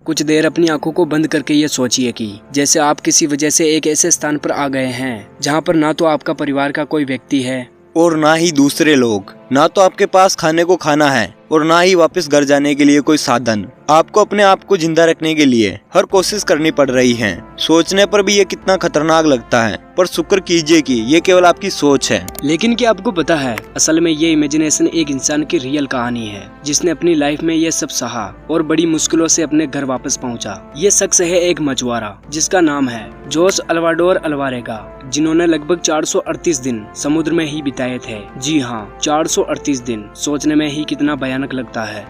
कुछ देर अपनी आंखों को बंद करके ये सोचिए कि जैसे आप किसी वजह से एक ऐसे स्थान पर आ गए हैं जहाँ पर ना तो आपका परिवार का कोई व्यक्ति है और ना ही दूसरे लोग, ना तो आपके पास खाने को खाना है और ना ही वापस घर जाने के लिए कोई साधन। आपको अपने आप को जिंदा रखने के लिए हर कोशिश करनी पड़ रही है। सोचने पर भी ये कितना खतरनाक लगता है, पर शुक्र कीजिए कि ये केवल आपकी सोच है। लेकिन क्या आपको पता है, असल में ये इमेजिनेशन एक इंसान की रियल कहानी है जिसने अपनी लाइफ में ये सब सहा और बड़ी मुश्किलों से अपने घर वापस पहुंचा। ये शख्स है एक मछुआरा जिसका नाम है जोस अल्वाडोर अल्वारेगा, जिन्होंने लगभग 438 दिन समुद्र में ही बिताए थे। जी हाँ, 438 दिन। सोचने में ही कितना भयानक लगता है।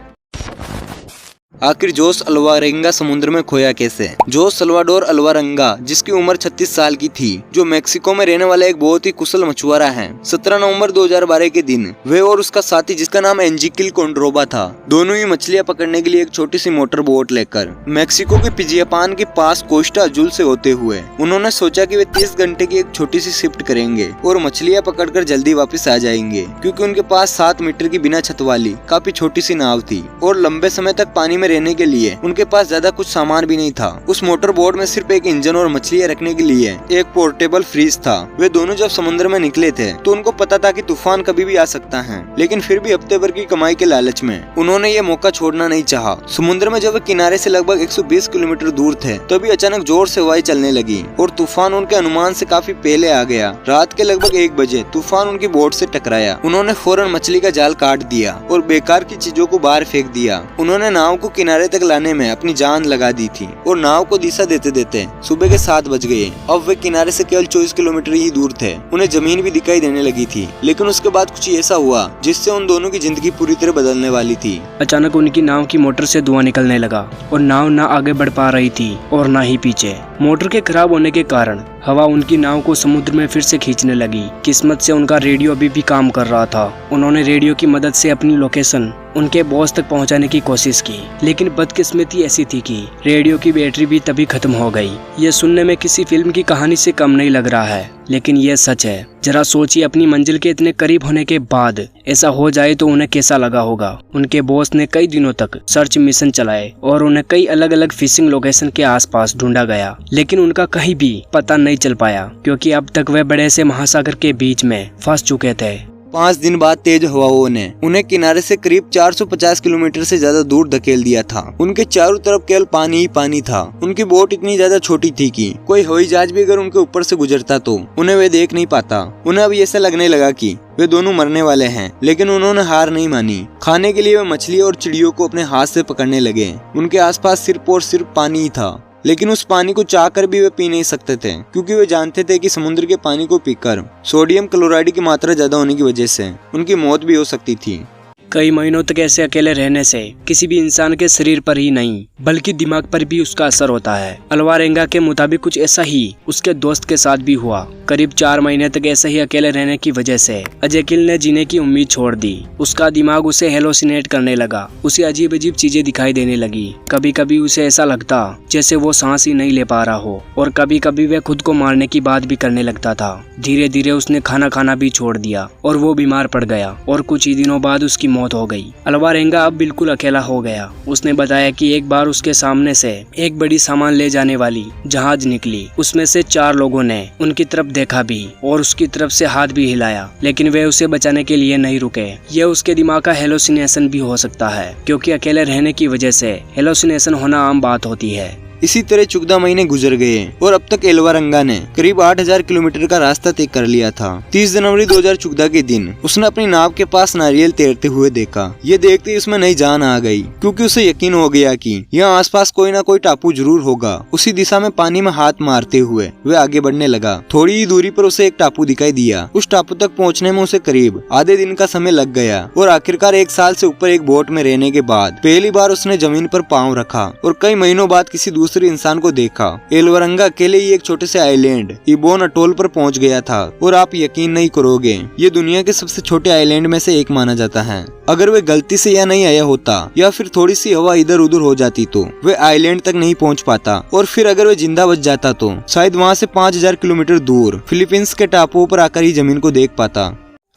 आखिर जोस अल्वारेंगा समुद्र में खोया कैसे? जोस सल्वाडोर अल्वारेंगा, जिसकी उम्र 36 साल की थी, जो मेक्सिको में रहने वाला एक बहुत ही कुशल मछुआरा है। 17 नवंबर 2012 के दिन वे और उसका साथी, जिसका नाम एंजिकिल कोंड्रोबा था, दोनों ही मछलियां पकड़ने के लिए एक छोटी सी मोटर बोट लेकर मेक्सिको के पिजियापान के पास कोस्टा अजुल से होते हुए उन्होंने सोचा कि वे 30 घंटे की एक छोटी सी शिफ्ट करेंगे और मछलियां पकड़कर जल्दी वापस आ जाएंगे, क्योंकि उनके पास 7 मीटर की बिना छत वाली काफी छोटी सी नाव थी और लंबे समय तक पानी में रहने के लिए उनके पास ज्यादा कुछ सामान भी नहीं था। उस मोटर बोट में सिर्फ एक इंजन और मछलियां रखने के लिए एक पोर्टेबल फ्रीज था। वे दोनों जब समुद्र में निकले थे तो उनको पता था कि तूफान कभी भी आ सकता है, लेकिन फिर भी हफ्ते भर की कमाई के लालच में उन्होंने ये मौका छोड़ना नहीं चाहा। समुद्र में जब वे किनारे से लगभग 120 किलोमीटर दूर थे तभी अचानक जोर से हवाएं चलने लगी और तूफान उनके अनुमान से काफी पहले आ गया। रात के लगभग 1 बजे तूफान उनकी बोट से टकराया। उन्होंने फौरन मछली का जाल काट दिया और बेकार की चीजों को बाहर फेंक दिया। उन्होंने नाव को किनारे तक लाने में अपनी जान लगा दी थी और नाव को दिशा देते देते सुबह के 7 बज गए। अब वे किनारे से केवल 24 किलोमीटर ही दूर थे। उन्हें जमीन भी दिखाई देने लगी थी, लेकिन उसके बाद कुछ ऐसा हुआ जिससे उन दोनों की जिंदगी पूरी तरह बदलने वाली थी। अचानक उनकी नाव की मोटर से धुआं निकलने लगा और नाव ना आगे बढ़ पा रही थी और ना ही पीछे। मोटर के खराब होने के कारण हवा उनकी नाव को समुद्र में फिर से खींचने लगी। किस्मत से उनका रेडियो अभी भी काम कर रहा था। उन्होंने रेडियो की मदद से अपनी लोकेशन उनके बॉस तक पहुंचाने की कोशिश की, लेकिन बदकिस्मती ऐसी थी कि रेडियो की बैटरी भी तभी खत्म हो गई। ये सुनने में किसी फिल्म की कहानी से कम नहीं लग रहा है, लेकिन ये सच है। जरा सोचिए, अपनी मंजिल के इतने करीब होने के बाद ऐसा हो जाए तो उन्हें कैसा लगा होगा। उनके बॉस ने कई दिनों तक सर्च मिशन चलाए और उन्हें कई अलग अलग फिशिंग लोकेशन के आसपास ढूंढा गया, लेकिन उनका कहीं भी पता नहीं चल पाया, क्योंकि अब तक वे बड़े से महासागर के बीच में फंस चुके थे। 5 दिन बाद तेज हवाओं ने उन्हें किनारे से करीब 450 किलोमीटर से ज्यादा दूर धकेल दिया था। उनके चारों तरफ केवल पानी ही पानी था। उनकी बोट इतनी ज्यादा छोटी थी कि कोई हवाई जहाज भी अगर उनके ऊपर से गुजरता तो उन्हें वे देख नहीं पाता। उन्हें अब ऐसा लगने लगा कि वे दोनों मरने वाले हैं, लेकिन उन्होंने हार नहीं मानी। खाने के लिए वे मछली और चिड़ियों को अपने हाथ से पकड़ने लगे। उनके आसपास सिर्फ और सिर्फ पानी ही था, लेकिन उस पानी को चाहकर भी वे पी नहीं सकते थे, क्योंकि वे जानते थे कि समुद्र के पानी को पीकर सोडियम क्लोराइड की मात्रा ज्यादा होने की वजह से उनकी मौत भी हो सकती थी। कई महीनों तक ऐसे अकेले रहने से किसी भी इंसान के शरीर पर ही नहीं बल्कि दिमाग पर भी उसका असर होता है। अल्वारेंगा के मुताबिक कुछ ऐसा ही उसके दोस्त के साथ भी हुआ। करीब 4 महीने तक ऐसे ही अकेले रहने की वजह से एजेकिल ने जीने की उम्मीद छोड़ दी। उसका दिमाग उसे हेलोसिनेट करने लगा। उसे अजीब अजीब चीजें दिखाई देने लगी। कभी कभी उसे ऐसा लगता जैसे वो सांस ही नहीं ले पा रहा हो और कभी कभी वह खुद को मारने की बात भी करने लगता था। धीरे धीरे उसने खाना खाना भी छोड़ दिया और वो बीमार पड़ गया और कुछ ही दिनों बाद उसकी मौत हो गई। अल्वारेंगा अब बिल्कुल अकेला हो गया। उसने बताया कि एक बार उसके सामने से एक बड़ी सामान ले जाने वाली जहाज निकली। उसमें से 4 लोगों ने उनकी तरफ देखा भी और उसकी तरफ से हाथ भी हिलाया, लेकिन वे उसे बचाने के लिए नहीं रुके। यह उसके दिमाग का हेलोसिनेशन भी हो सकता है, क्योंकि अकेले रहने की वजह से हेलोसिनेशन होना आम बात होती है। इसी तरह 14 महीने गुजर गए और अब तक अल्वारेंगा ने करीब 8000 किलोमीटर का रास्ता तय कर लिया था। 30 जनवरी 2014 के दिन उसने अपनी नाव के पास नारियल तैरते हुए देखा। ये देखते ही उसमें नई जान आ गई, क्योंकि उसे यकीन हो गया कि यहाँ आसपास कोई ना कोई टापू जरूर होगा। उसी दिशा में पानी में हाथ मारते हुए वह आगे बढ़ने लगा। थोड़ी ही दूरी पर उसे एक टापू दिखाई दिया। उस टापू तक पहुँचने में उसे करीब आधे दिन का समय लग गया और आखिरकार 1 साल से ऊपर एक बोट में रहने के बाद पहली बार उसने जमीन पर पाँव रखा और कई महीनों बाद किसी दूसरे इंसान को देखा। अल्वारेंगा अकेले ही एक छोटे से आइलैंड इबोन अटोल पर पहुंच गया था और आप यकीन नहीं करोगे, ये दुनिया के सबसे छोटे आइलैंड में से एक माना जाता है। अगर वे गलती से यहाँ नहीं आया होता या फिर थोड़ी सी हवा इधर उधर हो जाती तो वे आइलैंड तक नहीं पहुंच पाता, और फिर अगर वे जिंदा बच जाता तो शायद वहाँ से 5000 किलोमीटर दूर फिलीपींस के टापुओं पर आकर ही जमीन को देख पाता।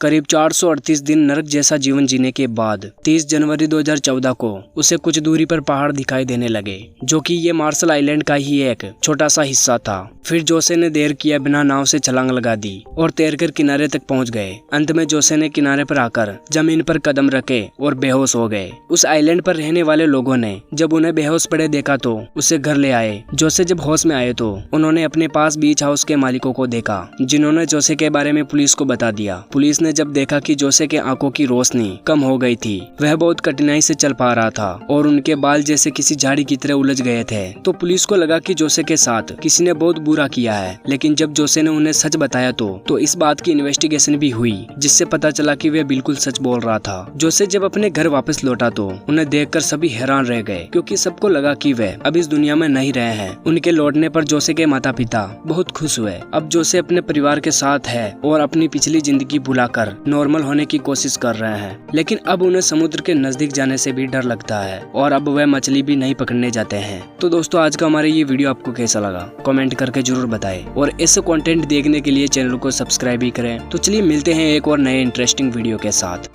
करीब 438 दिन नरक जैसा जीवन जीने के बाद 30 जनवरी 2014 को उसे कुछ दूरी पर पहाड़ दिखाई देने लगे, जो कि ये मार्शल आइलैंड का ही एक छोटा सा हिस्सा था। फिर जोसे ने देर किया बिना नाव से छलांग लगा दी और तैरकर किनारे तक पहुंच गए। अंत में जोसे ने किनारे पर आकर जमीन पर कदम रखे और बेहोश हो गए। उस आइलैंड पर रहने वाले लोगों ने जब उन्हें बेहोश पड़े देखा तो उसे घर ले आए। जोसे जब होश में आए तो उन्होंने अपने पास बीच हाउस के मालिकों को देखा, जिन्होंने जोसे के बारे में पुलिस को बता दिया। पुलिस ने जब देखा कि जोसे के आंखों की रोशनी कम हो गई थी, वह बहुत कठिनाई से चल पा रहा था और उनके बाल जैसे किसी झाड़ी की तरह उलझ गए थे, तो पुलिस को लगा कि जोसे के साथ किसी ने बहुत बुरा किया है। लेकिन जब जोसे ने उन्हें सच बताया तो इस बात की इन्वेस्टिगेशन भी हुई, जिससे पता चला कि वह बिल्कुल सच बोल रहा था। जोसे जब अपने घर वापस लौटा तो उन्हें देखकर सभी हैरान रह गए, क्योंकि सबको लगा कि वह अब इस दुनिया में नहीं रहे हैं। उनके लौटने पर जोसे के माता पिता बहुत खुश हुए। अब जोसे अपने परिवार के साथ है और अपनी पिछली जिंदगी भुलाकर नॉर्मल होने की कोशिश कर रहे हैं। लेकिन अब उन्हें समुद्र के नजदीक जाने से भी डर लगता है और अब वह मछली भी नहीं पकड़ने जाते हैं। तो दोस्तों, आज का हमारा ये वीडियो आपको कैसा लगा कमेंट करके जरूर बताएं और ऐसे कंटेंट देखने के लिए चैनल को सब्सक्राइब भी करें। तो चलिए मिलते हैं एक और नए इंटरेस्टिंग वीडियो के साथ।